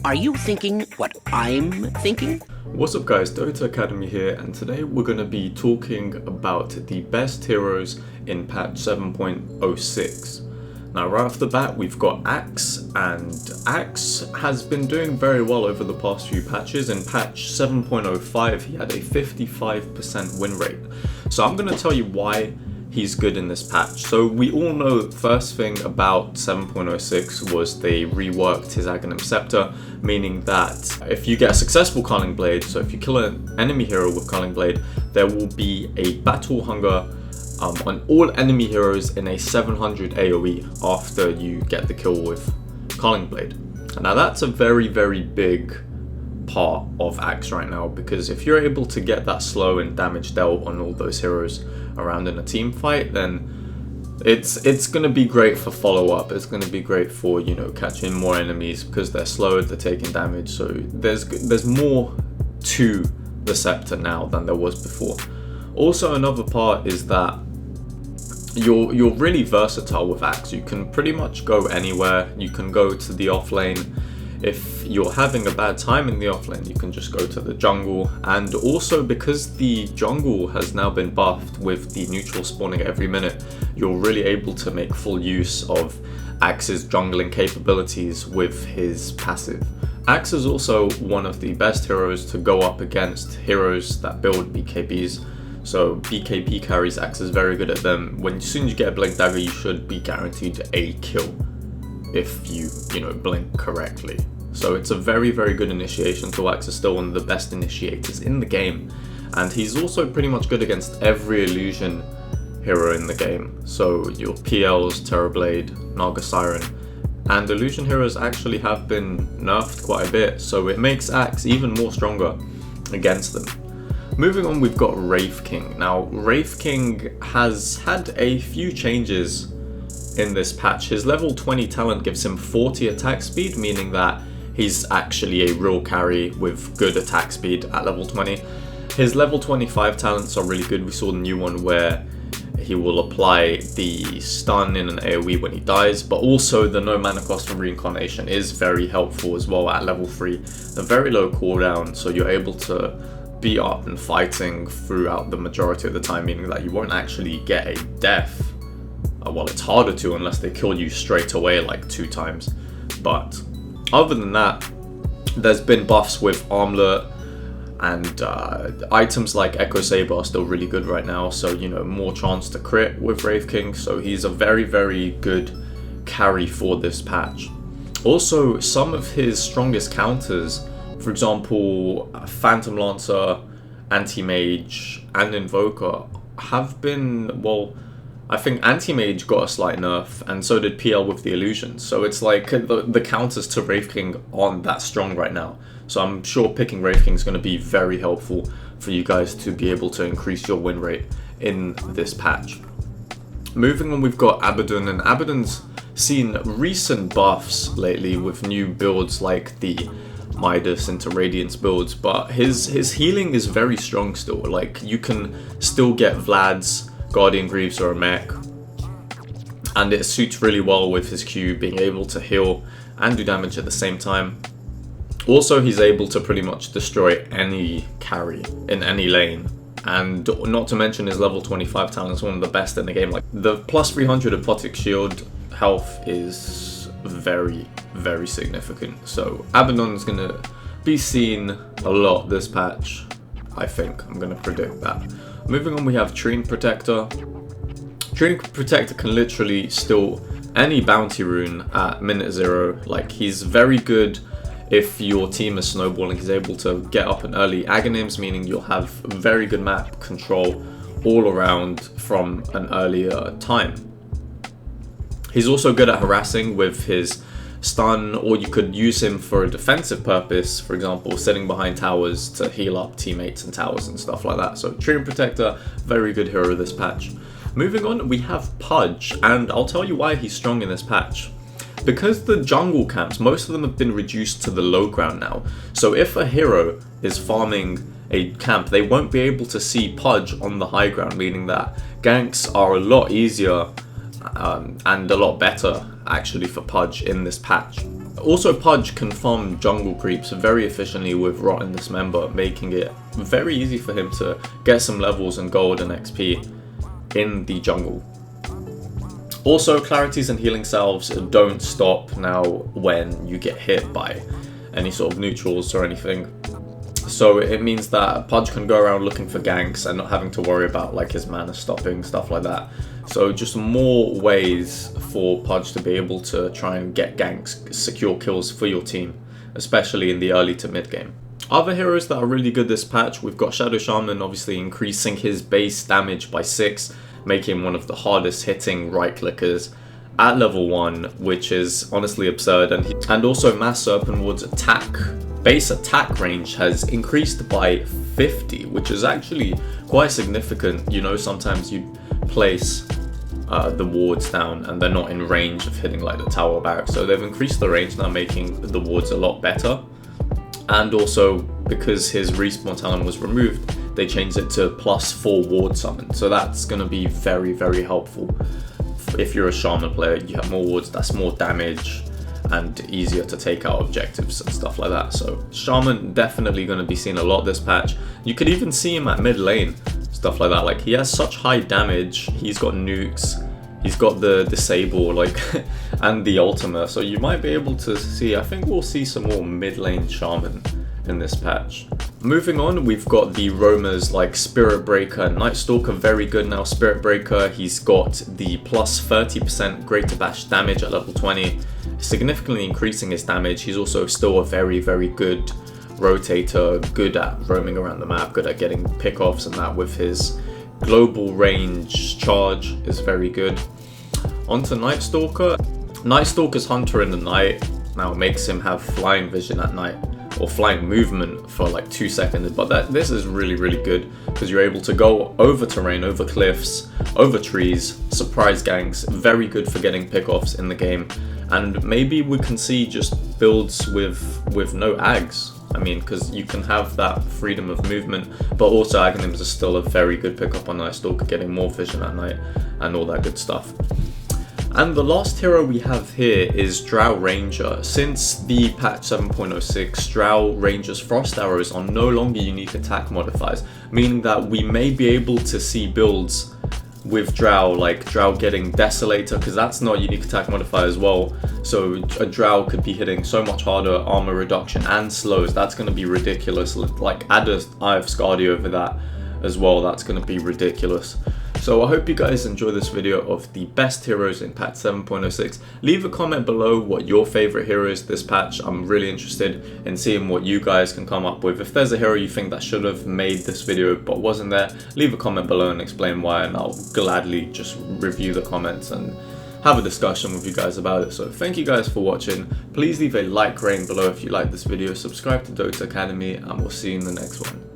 Are you thinking what I'm thinking? What's up guys, Dota Academy here, and today we're going to be talking about the best heroes in patch 7.06. Now right off the bat we've got Axe, and Axe has been doing very well over the past few patches. In patch 7.05 he had a 55% win rate. So I'm going to tell you why he's good in this patch. So we all know the first thing about 7.06 was they reworked his Aghanim Scepter, meaning that if you get a successful Culling Blade, so if you kill an enemy hero with Culling Blade, there will be a battle hunger on all enemy heroes in a 700 AoE after you get the kill with Culling Blade. Now that's a very, very big part of Axe right now, because if you're able to get that slow and damage dealt on all those heroes around in a team fight, then it's going to be great for follow-up. It's going to be great for, you know, catching more enemies because they're slow, they're taking damage. So there's more to the scepter now than there was before. Also, another part is that you're really versatile with Axe. You can pretty much go anywhere. You can go to the off lane. If you're having a bad time in the offlane, you can just go to the jungle. And also, because the jungle has now been buffed with the neutral spawning every minute, you're really able to make full use of Axe's jungling capabilities with his passive. Axe is also one of the best heroes to go up against heroes that build BKBs. So BKB carries, Axe is very good at them. As soon as you get a blink dagger, you should be guaranteed a kill if you blink correctly. So it's a very, very good initiation. So Axe is still one of the best initiators in the game, and he's also pretty much good against every illusion hero in the game. So your PLs, Terrorblade, Naga Siren, and illusion heroes actually have been nerfed quite a bit, so it makes Axe even more stronger against them. Moving on, we've got Wraith King. Now Wraith King has had a few changes in this patch. His level 20 talent gives him 40 attack speed, meaning that he's actually a real carry with good attack speed at level 20. His level 25 talents are really good. We saw the new one where he will apply the stun in an AoE when he dies, but also the no mana cost from reincarnation is very helpful as well at level 3. A very low cooldown, so you're able to be up and fighting throughout the majority of the time, meaning that you won't actually get a death. Well, it's harder to unless they kill you straight away like 2 times. But other than that, there's been buffs with Armlet, and items like Echo Saber are still really good right now. So, you know, more chance to crit with Wraith King. So he's a very, very good carry for this patch. Also, some of his strongest counters, for example, Phantom Lancer, Anti-Mage, and Invoker, have been, well, I think Anti-Mage got a slight nerf, and so did PL with the illusions. So it's like the counters to Wraith King aren't that strong right now. So I'm sure picking Wraith King is going to be very helpful for you guys to be able to increase your win rate in this patch. Moving on, we've got Abaddon, and Abaddon's seen recent buffs lately with new builds like the Midas into Radiance builds, but his healing is very strong still. Like, you can still get Vlad's Guardian Greaves or a mech, and it suits really well with his Q, being able to heal and do damage at the same time. Also, he's able to pretty much destroy any carry in any lane, and not to mention his level 25 talent is one of the best in the game. Like, the plus 300 Apotic Shield health is very, very significant. So Abaddon is going to be seen a lot this patch, I think. I'm going to predict that. Moving on, we have Treant Protector. Treant Protector can literally steal any bounty rune at minute 0. Like, he's very good if your team is snowballing. He's able to get up an early Aghanims, meaning you'll have very good map control all around from an earlier time. He's also good at harassing with his stun, or you could use him for a defensive purpose, for example sitting behind towers to heal up teammates and towers and stuff like that. So Treant Protector, very good hero this patch. Moving on, we have Pudge, and I'll tell you why he's strong in this patch. Because the jungle camps, most of them have been reduced to the low ground now. So if a hero is farming a camp, they won't be able to see Pudge on the high ground, meaning that ganks are a lot easier and a lot better actually for Pudge in this patch. Also, Pudge can farm jungle creeps very efficiently with Rotten Dismember, making it very easy for him to get some levels and gold and XP in the jungle. Also, clarities and healing salves don't stop now when you get hit by any sort of neutrals or anything. So it means that Pudge can go around looking for ganks and not having to worry about like his mana stopping, stuff like that. So just more ways for Pudge to be able to try and get ganks, secure kills for your team, especially in the early to mid game. Other heroes that are really good this patch, we've got Shadow Shaman obviously increasing his base damage by 6, making him one of the hardest hitting right clickers at level 1, which is honestly absurd. And also Mass Serpentwood's base attack range has increased by 50, which is actually quite significant. You know, sometimes you place the wards down and they're not in range of hitting like the tower barracks, so they've increased the range now, making the wards a lot better. And also because his respawn talent was removed, they changed it to +4 ward summon, so that's going to be very, very helpful. If you're a Shaman player, you have more wards, that's more damage and easier to take out objectives and stuff like that. So Shaman definitely going to be seen a lot this patch. You could even see him at mid lane, stuff like that. Like, he has such high damage, he's got nukes, he's got the disable, like, and the ultimate, so you might be able to see, I think we'll see some more mid lane Shaman in this patch. Moving on, we've got the roamers like Spirit Breaker and Night Stalker, very good now. Spirit Breaker, he's got the plus 30% greater bash damage at level 20, significantly increasing his damage. He's also still a very, very good rotator, good at roaming around the map, good at getting pickoffs and that with his global range charge is very good. Onto Night Stalker. Night Stalker's Hunter in the night now makes him have flying vision at night, or flying movement for like 2 seconds, but this is really, really good because you're able to go over terrain, over cliffs, over trees, surprise ganks, very good for getting pickoffs in the game. And maybe we can see just builds with no ags. I mean, because you can have that freedom of movement, but also Aghanims are still a very good pickup on Night Stalker, getting more vision at night and all that good stuff. And the last hero we have here is Drow Ranger. Since the patch 7.06, Drow Ranger's Frost Arrows are no longer unique attack modifiers, meaning that we may be able to see builds with Drow, like Drow getting Desolator, because that's not a unique attack modifier as well. So a Drow could be hitting so much harder, armor reduction and slows. That's going to be ridiculous. Like, add a Eye of Skadi over that as well. That's going to be ridiculous. So I hope you guys enjoy this video of the best heroes in patch 7.06. Leave a comment below what your favorite hero is this patch. I'm really interested in seeing what you guys can come up with. If there's a hero you think that should have made this video but wasn't there, leave a comment below and explain why, and I'll gladly just review the comments and have a discussion with you guys about it. So thank you guys for watching. Please leave a like rating below if you like this video, subscribe to Dota Academy, and we'll see you in the next one.